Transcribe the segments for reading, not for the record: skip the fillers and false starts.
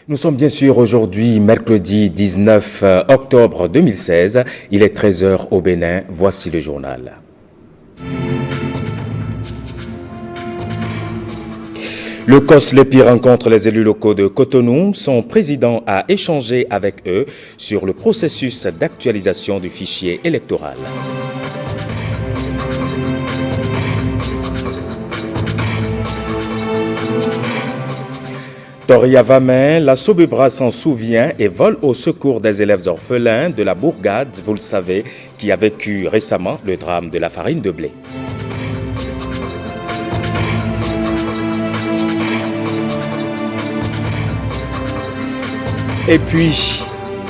Nous sommes bien sûr aujourd'hui, mercredi 19 octobre 2016. Il est 13 heures au Bénin. Voici le journal. Le COS-LEPI rencontre les élus locaux de Cotonou. Son président a échangé avec eux sur le processus d'actualisation du fichier électoral. Toria Vamin, la Sobebra s'en souvient et vole au secours des élèves orphelins de la bourgade, vous le savez, qui a vécu récemment le drame de la farine de blé. Et puis,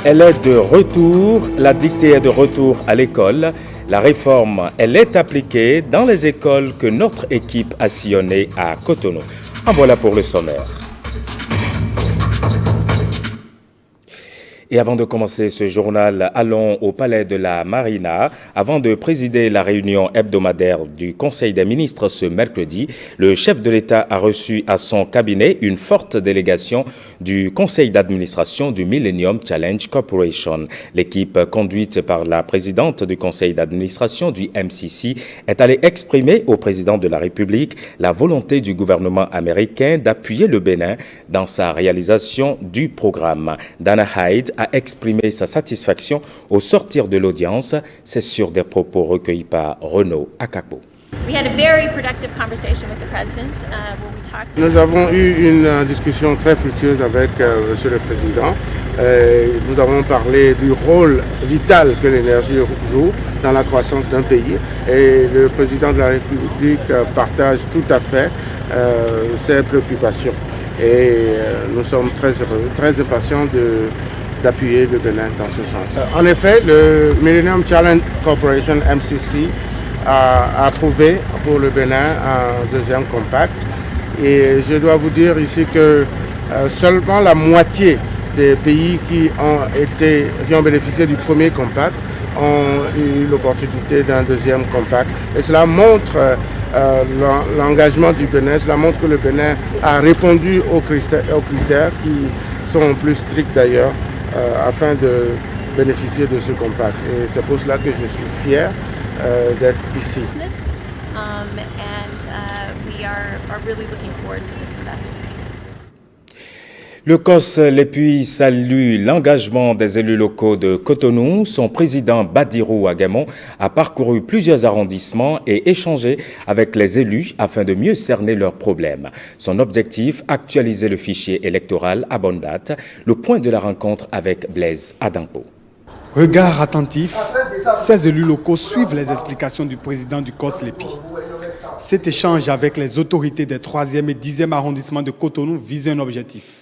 elle est de retour, la dictée est de retour à l'école. La réforme, elle est appliquée dans les écoles que notre équipe a sillonnées à Cotonou. En voilà pour le sommaire. Et avant de commencer ce journal, allons au palais de la Marina. Avant de présider la réunion hebdomadaire du Conseil des ministres ce mercredi, le chef de l'État a reçu à son cabinet une forte délégation du Conseil d'administration du Millennium Challenge Corporation. L'équipe conduite par la présidente du Conseil d'administration du MCC est allée exprimer au président de la République la volonté du gouvernement américain d'appuyer le Bénin dans sa réalisation du programme. Dana Hyde a exprimé sa satisfaction au sortir de l'audience. C'est sur des propos recueillis par Renaud Akakbo. Nous avons eu une discussion très fructueuse avec Monsieur le Président. Nous avons parlé du rôle vital que l'énergie joue dans la croissance d'un pays. Et le Président de la République partage tout à fait ses préoccupations. Et nous sommes très heureux, très impatients d'appuyer le Bénin dans ce sens. En effet, le Millennium Challenge Corporation, MCC, a approuvé pour le Bénin un deuxième compact. Et je dois vous dire ici que seulement la moitié des pays qui ont bénéficié du premier compact ont eu l'opportunité d'un deuxième compact. Et cela montre l'engagement du Bénin, cela montre que le Bénin a répondu aux critères qui sont plus stricts d'ailleurs, afin de bénéficier de ce compact. Et c'est pour cela que je suis fier d'être ici. Le COS-LEPI salue l'engagement des élus locaux de Cotonou. Son président Badirou Agamon a parcouru plusieurs arrondissements et échangé avec les élus afin de mieux cerner leurs problèmes. Son objectif, actualiser le fichier électoral à bonne date. Le point de la rencontre avec Blaise Adampo. Regard attentif, ces élus locaux suivent les explications du président du COS-LEPI. Cet échange avec les autorités des 3e et 10e arrondissements de Cotonou vise un objectif.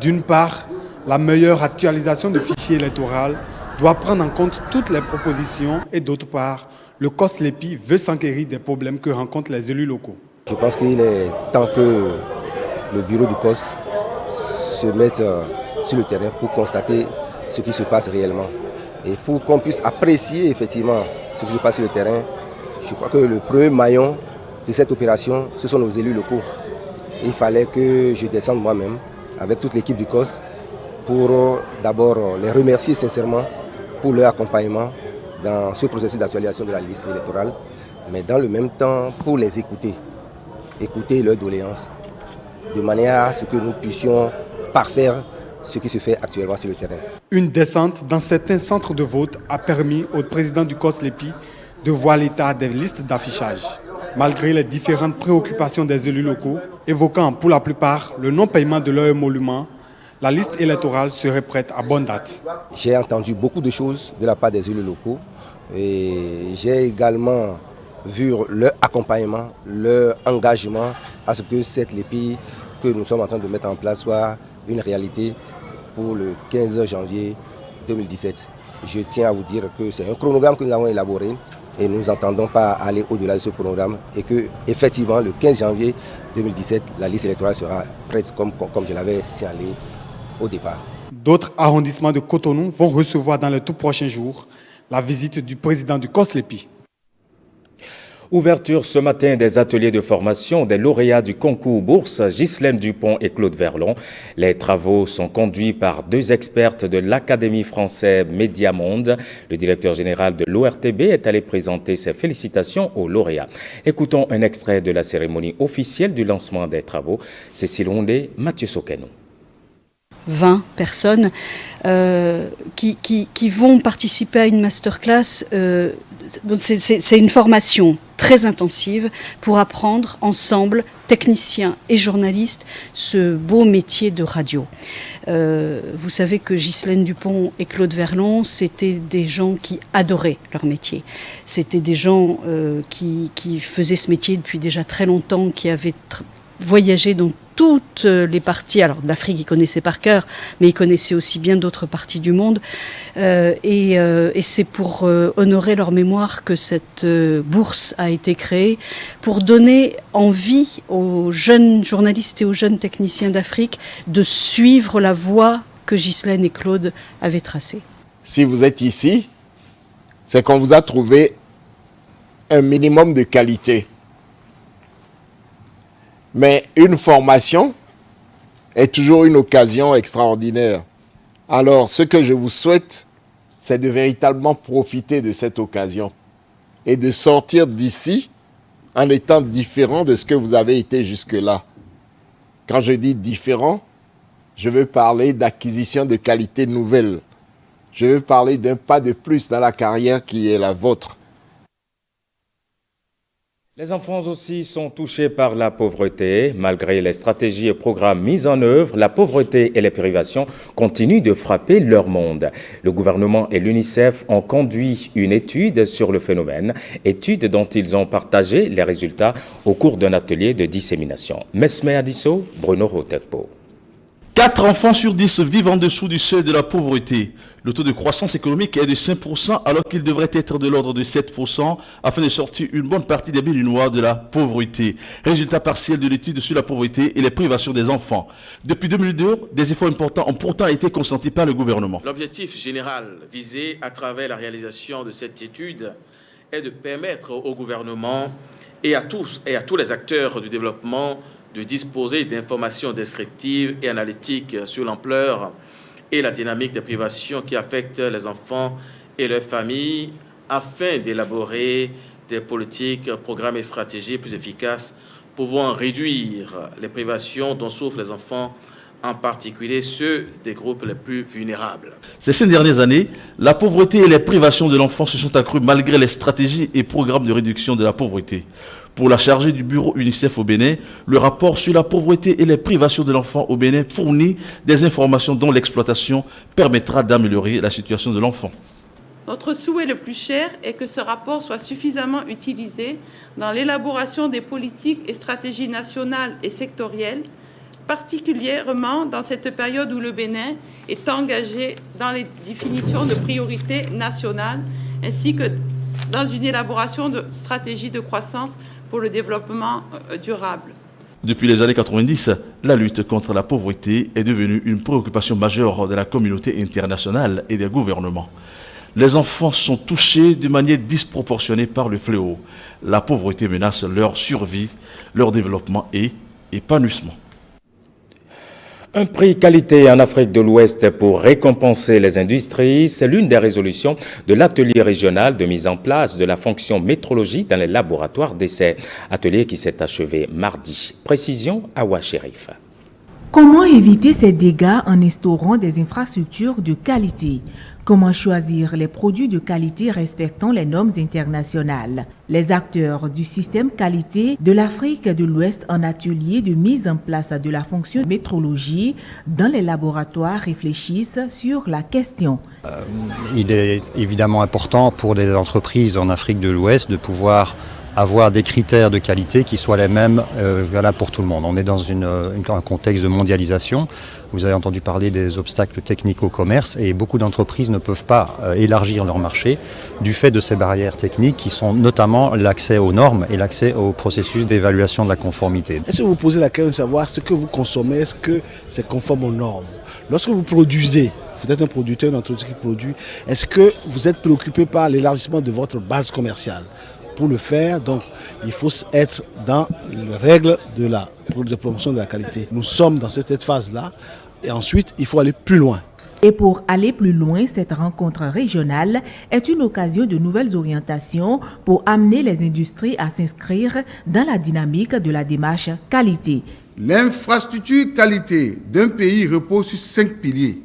D'une part, la meilleure actualisation du fichier électoral doit prendre en compte toutes les propositions et d'autre part, le COS-LEPI veut s'enquérir des problèmes que rencontrent les élus locaux. Je pense qu'il est temps que le bureau du COS se mette sur le terrain pour constater ce qui se passe réellement. Et pour qu'on puisse apprécier effectivement ce qui se passe sur le terrain, je crois que le premier maillon de cette opération, ce sont nos élus locaux. Il fallait que je descende moi-même avec toute l'équipe du COS pour d'abord les remercier sincèrement pour leur accompagnement dans ce processus d'actualisation de la liste électorale, mais dans le même temps pour les écouter leurs doléances, de manière à ce que nous puissions parfaire ce qui se fait actuellement sur le terrain. Une descente dans certains centres de vote a permis au président du COS-LEPI de voir l'état des listes d'affichage. Malgré les différentes préoccupations des élus locaux, évoquant pour la plupart le non-paiement de leur émolument, la liste électorale serait prête à bonne date. J'ai entendu beaucoup de choses de la part des élus locaux et j'ai également vu leur accompagnement, leur engagement à ce que cette LEPI que nous sommes en train de mettre en place soit une réalité pour le 15 janvier 2017. Je tiens à vous dire que c'est un chronogramme que nous avons élaboré et nous n'entendons pas aller au-delà de ce programme et que effectivement le 15 janvier 2017, la liste électorale sera prête comme je l'avais signalé au départ. D'autres arrondissements de Cotonou vont recevoir dans les tout prochains jours la visite du président du COS-LEPI. Ouverture ce matin des ateliers de formation des lauréats du concours bourse Ghislaine Dupont et Claude Verlon. Les travaux sont conduits par deux expertes de l'Académie française Médiamonde. Le directeur général de l'ORTB est allé présenter ses félicitations aux lauréats. Écoutons un extrait de la cérémonie officielle du lancement des travaux. Cécile Ondé, Mathieu Sokeno. 20 personnes qui vont participer à une masterclass. C'est une formation très intensive pour apprendre ensemble, techniciens et journalistes, ce beau métier de radio. Vous savez que Ghislaine Dupont et Claude Verlon, c'était des gens qui adoraient leur métier. C'était des gens qui faisaient ce métier depuis déjà très longtemps, qui avaient voyagé dans toutes les parties, alors d'Afrique ils connaissaient par cœur, mais ils connaissaient aussi bien d'autres parties du monde. Et c'est pour honorer leur mémoire que cette bourse a été créée, pour donner envie aux jeunes journalistes et aux jeunes techniciens d'Afrique de suivre la voie que Ghislaine et Claude avaient tracée. Si vous êtes ici, c'est qu'on vous a trouvé un minimum de qualité. Mais une formation est toujours une occasion extraordinaire. Alors, ce que je vous souhaite, c'est de véritablement profiter de cette occasion et de sortir d'ici en étant différent de ce que vous avez été jusque-là. Quand je dis différent, je veux parler d'acquisition de qualités nouvelles. Je veux parler d'un pas de plus dans la carrière qui est la vôtre. Les enfants aussi sont touchés par la pauvreté. Malgré les stratégies et programmes mis en œuvre, la pauvreté et les privations continuent de frapper leur monde. Le gouvernement et l'UNICEF ont conduit une étude sur le phénomène, étude dont ils ont partagé les résultats au cours d'un atelier de dissémination. Mesme Adisso, Bruno Rotekpo. 4 enfants sur 10 vivent en dessous du seuil de la pauvreté. Le taux de croissance économique est de 5% alors qu'il devrait être de l'ordre de 7% afin de sortir une bonne partie des Béninois de la pauvreté. Résultat partiel de l'étude sur la pauvreté et les privations des enfants. Depuis 2002, des efforts importants ont pourtant été consentis par le gouvernement. L'objectif général visé à travers la réalisation de cette étude est de permettre au gouvernement et à tous les acteurs du développement de disposer d'informations descriptives et analytiques sur l'ampleur et la dynamique des privations qui affectent les enfants et leurs familles afin d'élaborer des politiques, programmes et stratégies plus efficaces pouvant réduire les privations dont souffrent les enfants, en particulier ceux des groupes les plus vulnérables. Ces 5 dernières années, la pauvreté et les privations de l'enfant se sont accrues malgré les stratégies et programmes de réduction de la pauvreté. Pour la chargée du bureau UNICEF au Bénin, le rapport sur la pauvreté et les privations de l'enfant au Bénin fournit des informations dont l'exploitation permettra d'améliorer la situation de l'enfant. Notre souhait le plus cher est que ce rapport soit suffisamment utilisé dans l'élaboration des politiques et stratégies nationales et sectorielles, particulièrement dans cette période où le Bénin est engagé dans les définitions de priorités nationales, ainsi que dans une élaboration de stratégies de croissance pour le développement durable. Depuis les années 90, la lutte contre la pauvreté est devenue une préoccupation majeure de la communauté internationale et des gouvernements. Les enfants sont touchés de manière disproportionnée par le fléau. La pauvreté menace leur survie, leur développement et épanouissement. Un prix qualité en Afrique de l'Ouest pour récompenser les industries, c'est l'une des résolutions de l'atelier régional de mise en place de la fonction métrologie dans les laboratoires d'essai. Atelier qui s'est achevé mardi. Précision, Awa Sherif. Comment éviter ces dégâts en instaurant des infrastructures de qualité? Comment choisir les produits de qualité respectant les normes internationales? Les acteurs du système qualité de l'Afrique de l'Ouest en atelier de mise en place de la fonction métrologie dans les laboratoires réfléchissent sur la question. Il est évidemment important pour les entreprises en Afrique de l'Ouest de pouvoir avoir des critères de qualité qui soient les mêmes valables pour tout le monde. On est dans un contexte de mondialisation. Vous avez entendu parler des obstacles techniques au commerce et beaucoup d'entreprises ne peuvent pas élargir leur marché du fait de ces barrières techniques qui sont notamment l'accès aux normes et l'accès au processus d'évaluation de la conformité. Est-ce que vous posez la question de savoir ce que vous consommez, est-ce que c'est conforme aux normes? Lorsque vous produisez, vous êtes un producteur, une entreprise qui produit, est-ce que vous êtes préoccupé par l'élargissement de votre base commerciale? Pour le faire, donc, il faut être dans les règles de la promotion de la qualité. Nous sommes dans cette phase-là et ensuite, il faut aller plus loin. Et pour aller plus loin, cette rencontre régionale est une occasion de nouvelles orientations pour amener les industries à s'inscrire dans la dynamique de la démarche qualité. L'infrastructure qualité d'un pays repose sur 5 piliers.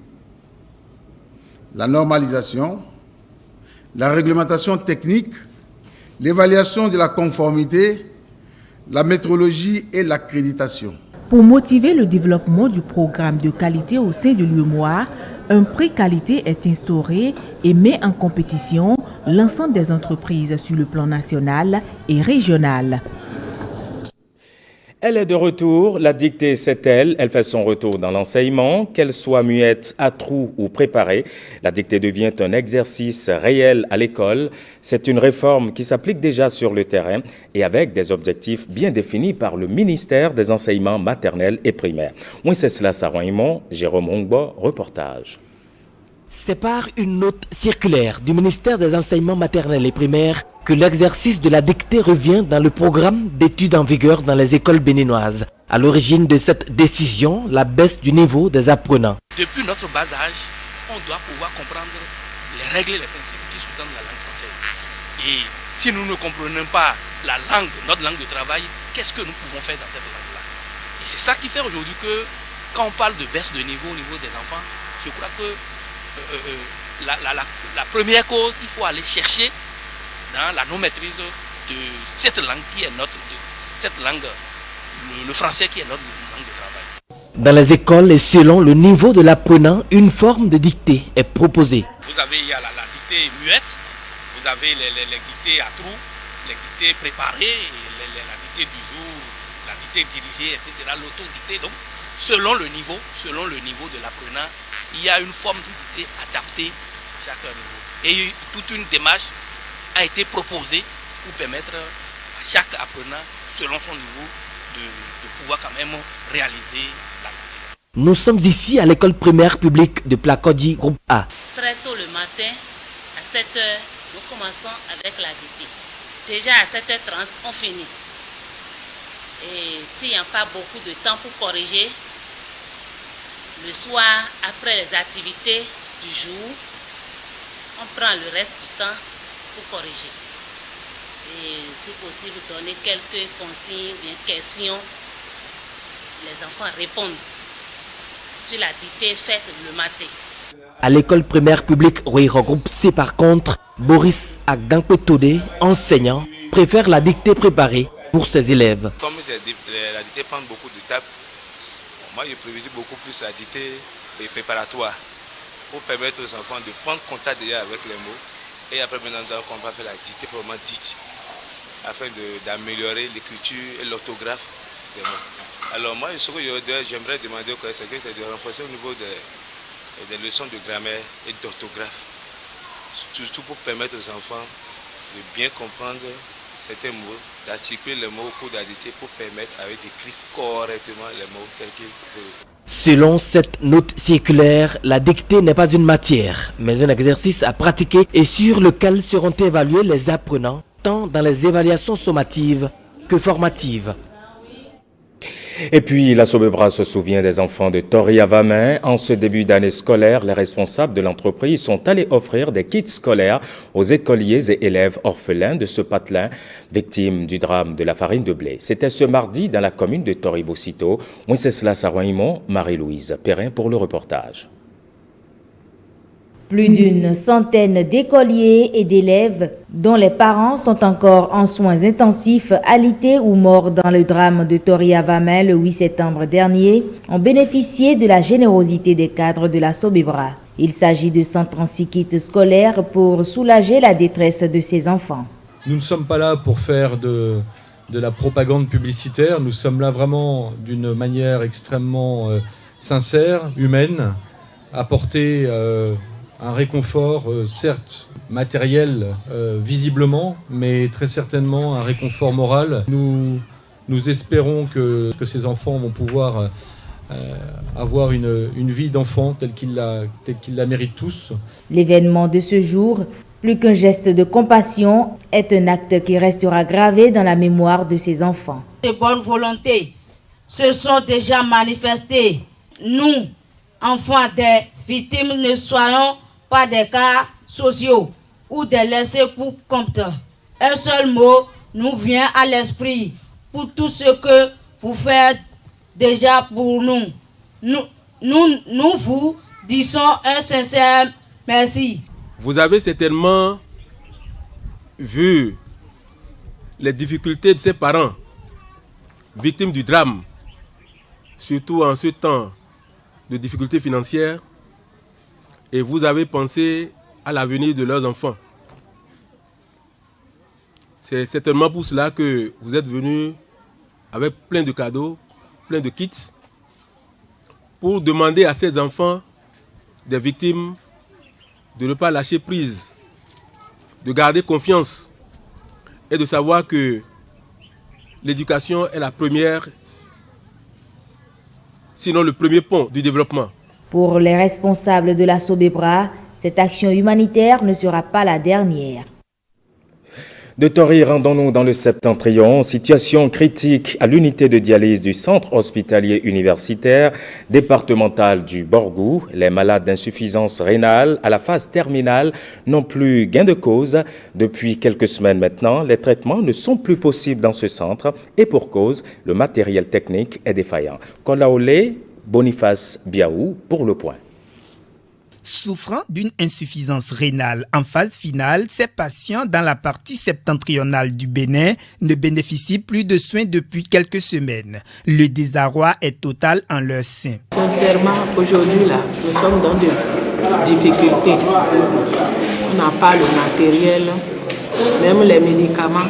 La normalisation, la réglementation technique, l'évaluation de la conformité, la métrologie et l'accréditation. Pour motiver le développement du programme de qualité au sein de l'UEMOA, un prix qualité est instauré et met en compétition l'ensemble des entreprises sur le plan national et régional. Elle est de retour, la dictée c'est elle fait son retour dans l'enseignement, qu'elle soit muette, à trous ou préparée. La dictée devient un exercice réel à l'école. C'est une réforme qui s'applique déjà sur le terrain et avec des objectifs bien définis par le ministère des enseignements maternels et primaires. Moi c'est cela, Saroimon, Jérôme Ongbo, reportage. C'est par une note circulaire du ministère des enseignements maternels et primaires que l'exercice de la dictée revient dans le programme d'études en vigueur dans les écoles béninoises. À l'origine de cette décision, la baisse du niveau des apprenants. Depuis notre bas âge, on doit pouvoir comprendre les règles et les principes qui sous-tendent la langue française. Et si nous ne comprenons pas la langue, notre langue de travail, qu'est-ce que nous pouvons faire dans cette langue-là? Et c'est ça qui fait aujourd'hui que, quand on parle de baisse de niveau au niveau des enfants, je crois que la première cause, il faut aller chercher dans la non-maîtrise de cette langue qui est notre, cette langue, le français qui est notre langue de travail. Dans les écoles et selon le niveau de l'apprenant, une forme de dictée est proposée. Vous avez la dictée muette, vous avez les dictées à trous, les dictées préparées, la dictée du jour, la dictée dirigée, etc. L'autodictée. Donc, selon le niveau de l'apprenant, il y a une forme de dictée adaptée à chaque niveau. Et toute une démarche a été proposée pour permettre à chaque apprenant, selon son niveau, de pouvoir quand même réaliser la dictée. Nous sommes ici à l'école primaire publique de Plakodji, groupe A. Très tôt le matin, à 7h, nous commençons avec la dictée. Déjà à 7h30, on finit. Et s'il n'y a pas beaucoup de temps pour corriger, le soir, après les activités du jour, on prend le reste du temps pour corriger. Et si possible, donner quelques consignes, bien questions. Les enfants répondent sur la dictée faite le matin. À l'école primaire publique Rouiro groupe C par contre, Boris Agdankpetode, enseignant, préfère la dictée préparée pour ses élèves. Comme la dictée prend beaucoup d'étapes, moi je privilégie beaucoup plus la dictée préparatoire pour permettre aux enfants de prendre contact déjà avec les mots et après maintenant on va faire la dictée vraiment dite afin d'améliorer l'écriture et l'orthographe des mots. Alors moi ce que j'aimerais demander au collège c'est de renforcer au niveau des leçons de grammaire et d'orthographe, surtout pour permettre aux enfants de bien comprendre certains mots, d'articuler les mots au cours de la dictée pour permettre d'écrire correctement les mots tels qu'ils veulent. Selon cette note circulaire, la dictée n'est pas une matière, mais un exercice à pratiquer et sur lequel seront évalués les apprenants, tant dans les évaluations sommatives que formatives. Et puis, la Sobebra se souvient des enfants de Tori-Avamin. En ce début d'année scolaire, les responsables de l'entreprise sont allés offrir des kits scolaires aux écoliers et élèves orphelins de ce patelin, victimes du drame de la farine de blé. C'était ce mardi dans la commune de Tori-Bocito. Wenceslas Saroimon, Marie-Louise Perrin pour le reportage. Plus d'une centaine d'écoliers et d'élèves dont les parents sont encore en soins intensifs, alités ou morts dans le drame de Tori-Avamin le 8 septembre dernier, ont bénéficié de la générosité des cadres de la Sobebra. Il s'agit de 136 kits scolaires pour soulager la détresse de ces enfants. Nous ne sommes pas là pour faire de la propagande publicitaire, nous sommes là vraiment d'une manière extrêmement sincère, humaine, apporter un réconfort, certes matériel visiblement, mais très certainement un réconfort moral. Nous espérons que ces enfants vont pouvoir avoir une vie d'enfant telle qu'ils la méritent tous. L'événement de ce jour Plus qu'un geste de compassion, est un acte qui restera gravé dans la mémoire de ces enfants. De bonne volonté se sont déjà manifestés. Nous, enfants des victimes, ne soyons pas des cas sociaux ou des laissés pour compte. Un seul mot nous vient à l'esprit pour tout ce que vous faites déjà pour nous. Nous vous disons un sincère merci. Vous avez certainement vu les difficultés de ces parents victimes du drame, surtout en ce temps de difficultés financières, et vous avez pensé à l'avenir de leurs enfants. C'est certainement pour cela que vous êtes venus avec plein de cadeaux, plein de kits, pour demander à ces enfants des victimes de ne pas lâcher prise, de garder confiance et de savoir que l'éducation est la première, sinon le premier pont du développement. Pour les responsables de la Sobebra, cette action humanitaire ne sera pas la dernière. De Tori, rendons-nous dans le Septentrion. Situation critique à l'unité de dialyse du centre hospitalier universitaire départemental du Borgou. Les malades d'insuffisance rénale à la phase terminale n'ont plus gain de cause. Depuis quelques semaines maintenant, les traitements ne sont plus possibles dans ce centre et pour cause, le matériel technique est défaillant. Kolaole, Boniface Biaou pour le point. Souffrant d'une insuffisance rénale en phase finale, ces patients dans la partie septentrionale du Bénin ne bénéficient plus de soins depuis quelques semaines. Le désarroi est total en leur sein. Sincèrement, aujourd'hui, là, nous sommes dans des difficultés. On n'a pas le matériel, même les médicaments,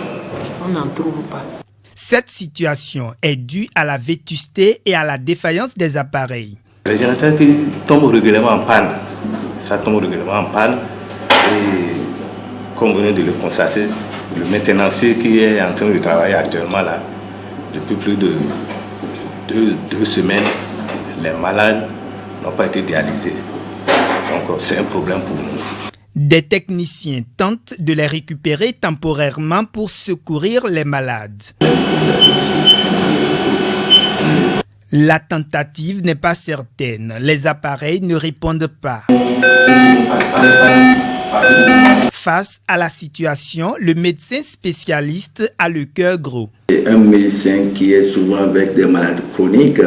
on n'en trouve pas. Cette situation est due à la vétusté et à la défaillance des appareils. Les générateurs qui tombent régulièrement en panne, ça tombe régulièrement en panne et comme vous venez de le constater, le maintenancier qui est en train de travailler actuellement là, depuis plus de deux semaines, les malades n'ont pas été dialysés. Donc c'est un problème pour nous. Des techniciens tentent de les récupérer temporairement pour secourir les malades. La tentative n'est pas certaine. Les appareils ne répondent pas. Face à la situation, le médecin spécialiste a le cœur gros. Un médecin qui est souvent avec des malades chroniques,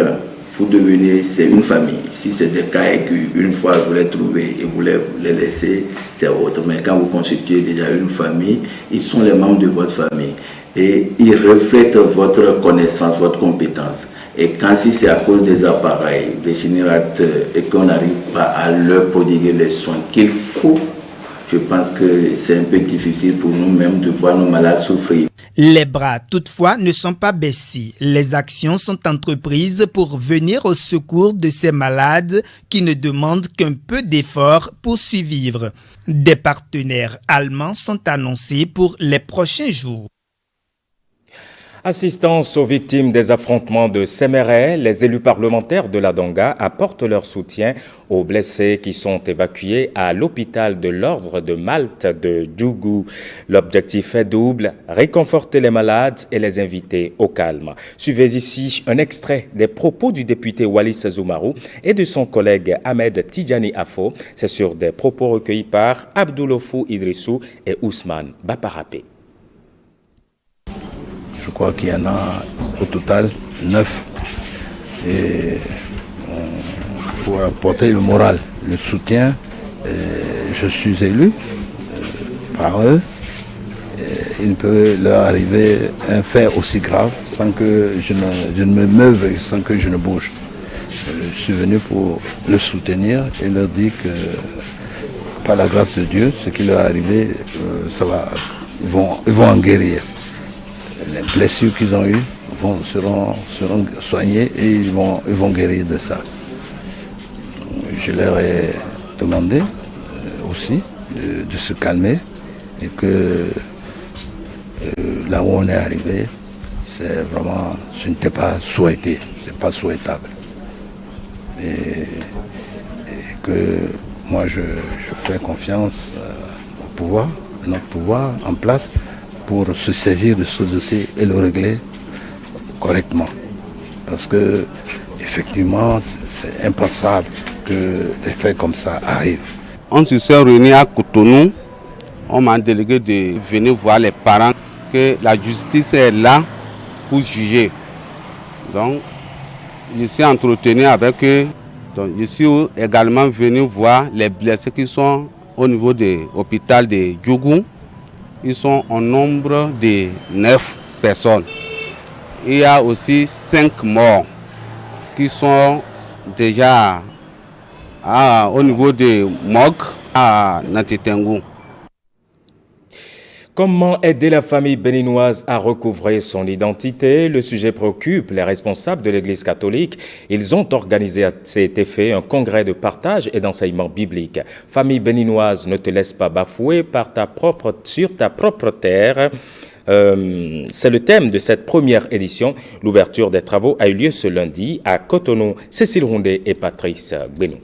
vous devenez, c'est une famille. Si c'est des cas aigus, une fois vous les trouvez et vous les laissez, c'est autre. Mais quand vous constituez déjà une famille, ils sont les membres de votre famille. Et ils reflètent votre connaissance, votre compétence. Et quand si c'est à cause des appareils, des générateurs, et qu'on n'arrive pas à leur prodiguer les soins qu'il faut, je pense que c'est un peu difficile pour nous-mêmes de voir nos malades souffrir. Les bras, toutefois, ne sont pas baissés. Les actions sont entreprises pour venir au secours de ces malades qui ne demandent qu'un peu d'effort pour survivre. Des partenaires allemands sont annoncés pour les prochains jours. Assistance aux victimes des affrontements de Séméret, les élus parlementaires de la Donga apportent leur soutien aux blessés qui sont évacués à l'hôpital de l'Ordre de Malte de Djougou. L'objectif est double, réconforter les malades et les inviter au calme. Suivez ici un extrait des propos du député Wallis Zoumarou et de son collègue Ahmed Tidjani Afo. C'est sur des propos recueillis par Abdoulofou Idrissou et Ousmane Baparapé. Je crois qu'il y en a au total 9. Et pour apporter le moral, le soutien, je suis élu par eux. Il ne peut leur arriver un fait aussi grave sans que je ne me meuve et sans que je ne bouge. Je suis venu pour le soutenir et leur dire que par la grâce de Dieu, ce qui leur est arrivé, ça va, ils vont en guérir. Les blessures qu'ils ont eues seront soignées et ils vont guérir de ça. Je leur ai demandé aussi de se calmer et que là où on est arrivé, c'est vraiment, ce n'était pas souhaité, c'est pas souhaitable. Et que moi je fais confiance au pouvoir en place pour se saisir de ce dossier et le régler correctement. Parce que effectivement, c'est impensable que des faits comme ça arrivent. On se s'est réunis à Cotonou, on m'a délégué de venir voir les parents, que la justice est là pour juger. Donc, je suis entretenu avec eux. Donc, je suis également venu voir les blessés qui sont au niveau de l'hôpital de Djougou. Ils sont en nombre de 9 personnes. Il y a aussi 5 morts qui sont déjà au niveau de Mok à Nantitengou. Comment aider la famille béninoise à recouvrer son identité? Le sujet préoccupe les responsables de l'Église catholique. Ils ont organisé à cet effet un congrès de partage et d'enseignement biblique. Famille béninoise, ne te laisse pas bafouer sur ta propre terre. C'est le thème de cette première édition. L'ouverture des travaux a eu lieu ce lundi à Cotonou. Cécile Roundé et Patrice Benou.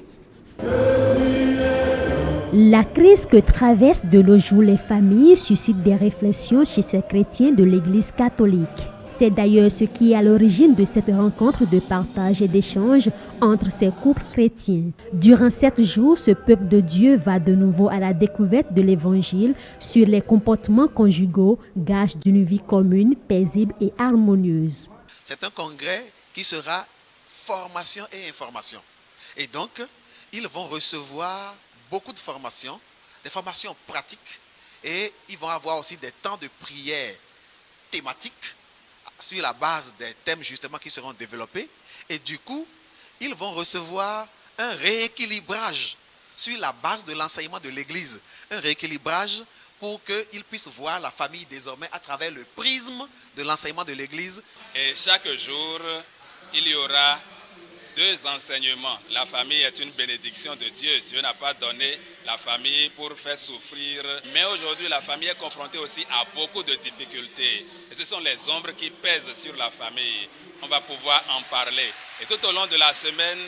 La crise que traversent de nos jours les familles suscite des réflexions chez ces chrétiens de l'Église catholique. C'est d'ailleurs ce qui est à l'origine de cette rencontre de partage et d'échange entre ces couples chrétiens. Durant 7 jours, ce peuple de Dieu va de nouveau à la découverte de l'Évangile sur les comportements conjugaux, gage d'une vie commune, paisible et harmonieuse. C'est un congrès qui sera formation et information. Et donc, ils vont recevoir beaucoup de formations, des formations pratiques, et ils vont avoir aussi des temps de prière thématiques sur la base des thèmes justement qui seront développés. Et du coup, ils vont recevoir un rééquilibrage sur la base de l'enseignement de l'Église. Un rééquilibrage pour qu'ils puissent voir la famille désormais à travers le prisme de l'enseignement de l'Église. Et chaque jour, il y aura 2 enseignements. La famille est une bénédiction de Dieu. Dieu n'a pas donné la famille pour faire souffrir. Mais aujourd'hui, la famille est confrontée aussi à beaucoup de difficultés. Et ce sont les ombres qui pèsent sur la famille. On va pouvoir en parler. Et tout au long de la semaine,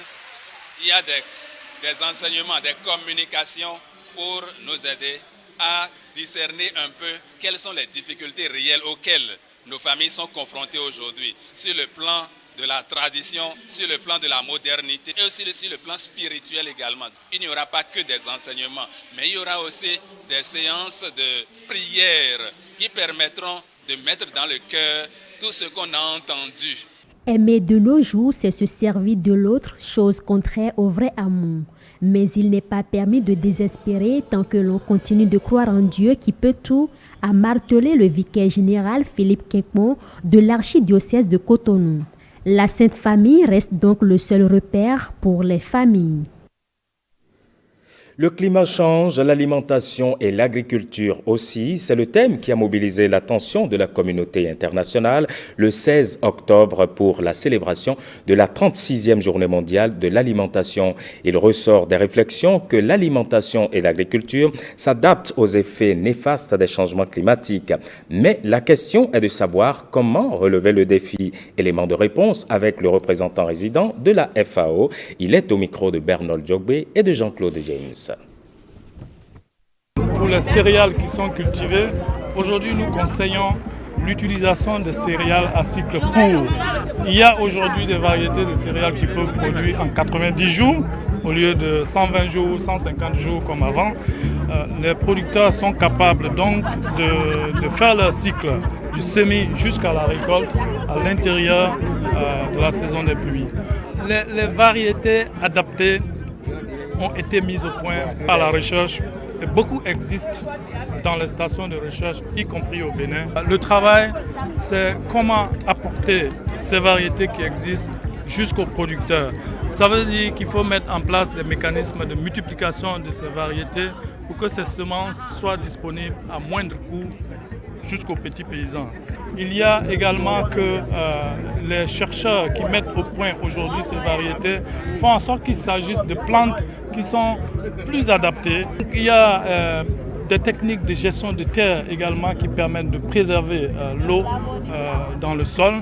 il y a des enseignements, des communications pour nous aider à discerner un peu quelles sont les difficultés réelles auxquelles nos familles sont confrontées aujourd'hui, sur le plan de la tradition, sur le plan de la modernité et aussi sur le plan spirituel également. Il n'y aura pas que des enseignements, mais il y aura aussi des séances de prière qui permettront de mettre dans le cœur tout ce qu'on a entendu. Aimer de nos jours, c'est se servir de l'autre, chose contraire au vrai amour. Mais il n'est pas permis de désespérer tant que l'on continue de croire en Dieu qui peut tout, a martelé le vicaire général Philippe Quincmont de l'archidiocèse de Cotonou. La Sainte Famille reste donc le seul repère pour les familles. Le climat change, l'alimentation et l'agriculture aussi. C'est le thème qui a mobilisé l'attention de la communauté internationale le 16 octobre pour la célébration de la 36e journée mondiale de l'alimentation. Il ressort des réflexions que l'alimentation et l'agriculture s'adaptent aux effets néfastes des changements climatiques. Mais la question est de savoir comment relever le défi. Élément de réponse avec le représentant résident de la FAO. Il est au micro de Bernold Djogbé et de Jean-Claude James. Pour les céréales qui sont cultivées, aujourd'hui nous conseillons l'utilisation de céréales à cycle court. Il y a aujourd'hui des variétés de céréales qui peuvent produire en 90 jours au lieu de 120 jours, 150 jours comme avant. Les producteurs sont capables donc de faire leur cycle du semis jusqu'à la récolte à l'intérieur de la saison des pluies. Les variétés adaptées ont été mises au point par la recherche et beaucoup existent dans les stations de recherche, y compris au Bénin. Le travail, c'est comment apporter ces variétés qui existent jusqu'aux producteurs. Ça veut dire qu'il faut mettre en place des mécanismes de multiplication de ces variétés pour que ces semences soient disponibles à moindre coût jusqu'aux petits paysans. Il y a également que les chercheurs qui mettent au point aujourd'hui ces variétés font en sorte qu'il s'agisse de plantes qui sont plus adaptées. Il y a des techniques de gestion de terre également qui permettent de préserver l'eau dans le sol.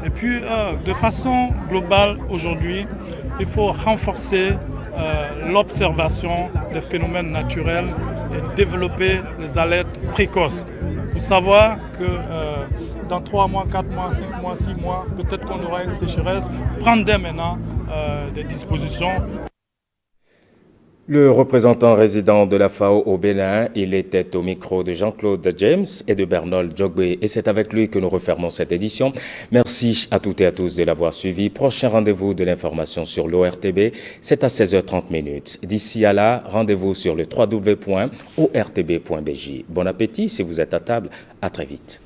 Et puis, de façon globale, aujourd'hui, il faut renforcer l'observation des phénomènes naturels et développer les alertes précoces pour savoir que dans 3 mois, 4 mois, 5 mois, 6 mois, peut-être qu'on aura une sécheresse, prendre dès maintenant des dispositions. Le représentant résident de la FAO au Bénin, il était au micro de Jean-Claude James et de Bernold Djogbe. Et c'est avec lui que nous refermons cette édition. Merci à toutes et à tous de l'avoir suivi. Prochain rendez-vous de l'information sur l'ORTB, c'est à 16h30. D'ici à là, rendez-vous sur le www.ortb.bj. Bon appétit si vous êtes à table. À très vite.